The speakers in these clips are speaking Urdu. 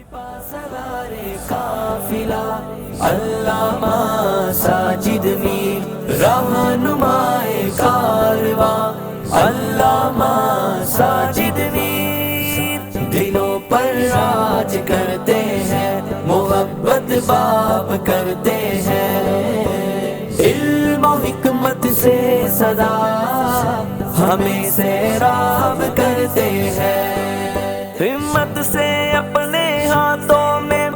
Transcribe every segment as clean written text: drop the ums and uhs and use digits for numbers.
سپاہ سالار قافلہ علامہ ساجد میر رہنمائے کارواں علامہ ساجد میر دلوں پر راج کرتے ہیں محبت باب کرتے ہیں علم و حکمت سے سدا ہمیں سیراب کرتے ہیں ہمت سے اپنے ہاتھوں میں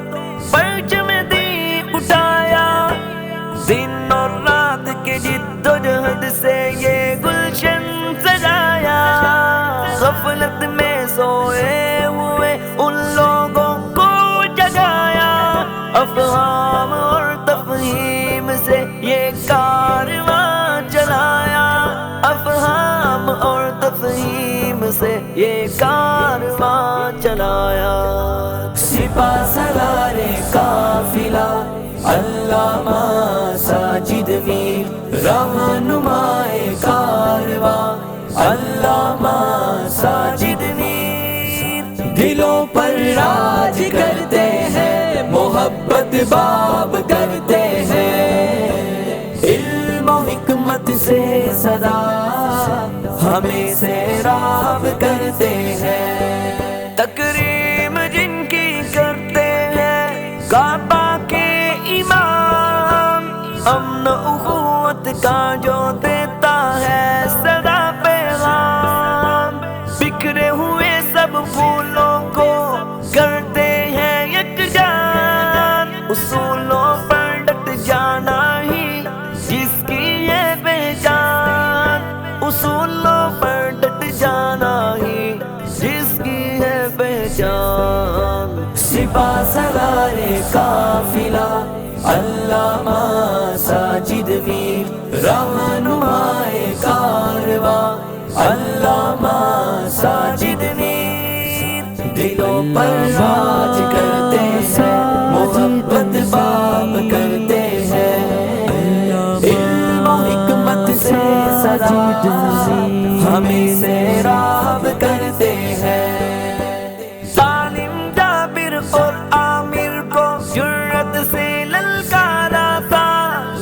پرچم دین اٹھایا دن اور رات کے جد و جہد سے یہ گلشن سجایا غفلت میں سوئے ہوئے ان لوگوں کو جگایا افہام اور تفہیم سے یہ کارواں چلایا افہام اور تفہیم سے یہ کارواں چلایا سپاہ سالار قافلہ علامہ ساجد میر رہنمائے کارواں علامہ ساجد میر دلوں پر راج کرتے ہیں محبت باب کرتے ہیں علم و حکمت سے سدا ہمیں سیراب کرتے ہیں تکریم جن کی کرتے ہیں کعبہ کے امام امن و اخوت کا جو دیتا ہے سدا پیغام بکھرے ہوئے سب پھولوں کو کرتے ہیں یکجان اصولوں پر ڈٹ جانا ہی جس کی ہے پہچان اصولوں پر ڈٹ جانا ہی جس کی ہے پہچان سپاہ سالار قافلہ علامہ ساجد میر رہنمائے کارواں علامہ ساجد میر دلوں پر راج کرتے ہیں محبت باب کرتے ہیں علم و حکمت سے سدا ہمیں سیراب کرتے ہیں ظالم جابر اور عامر کو جرأت سے للکارا تھا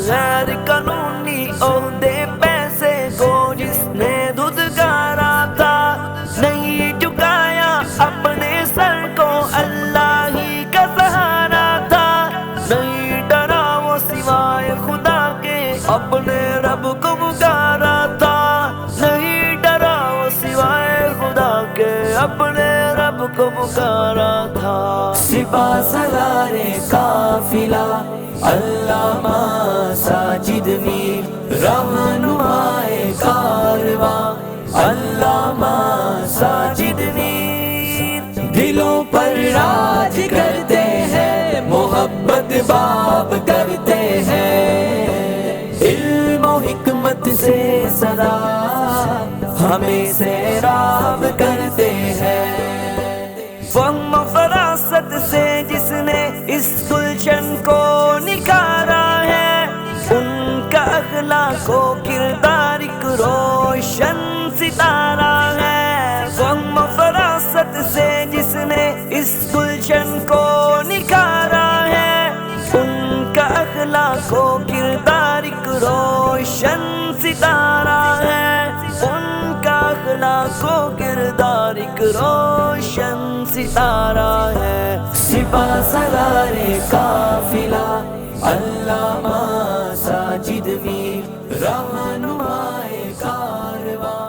غیر قانونی عہدے پیسے کو جس نے دھتکارا تھا نہیں جھکایا اپنے سر کو اللہ ہی کا سہارا تھا نہیں ڈرا وہ سوائے خدا کے اپنے رب کو پکارا تھا نہیں ڈرا وہ سوائے خدا کے اپنے رب کو پکارا تھا سپاہ سالار قافلہ علامہ ساجد میر رہنمائے کارواں علامہ ساجد میر دلوں پر راج کرتے ہیں محبت باب کرتے ہیں علم و حکمت سے سدا ہمیں سیراب کرتے ہیں فہم و فراست سے جس نے اس گلشن کو نکھارا ہے ان کا اخلاق و کردار ایک روشن ستارہ ہے فہم و فراست سے جس نے اس گلشن کو نکھارا ہے ان کا اخلاق و کردار ایک روشن ستارہ ہے ان کا اخلاق و کردار ایک روشن ستارہ ہے سپاہ سالار قافلہ علامہ ساجد میر رہنمائے کارواں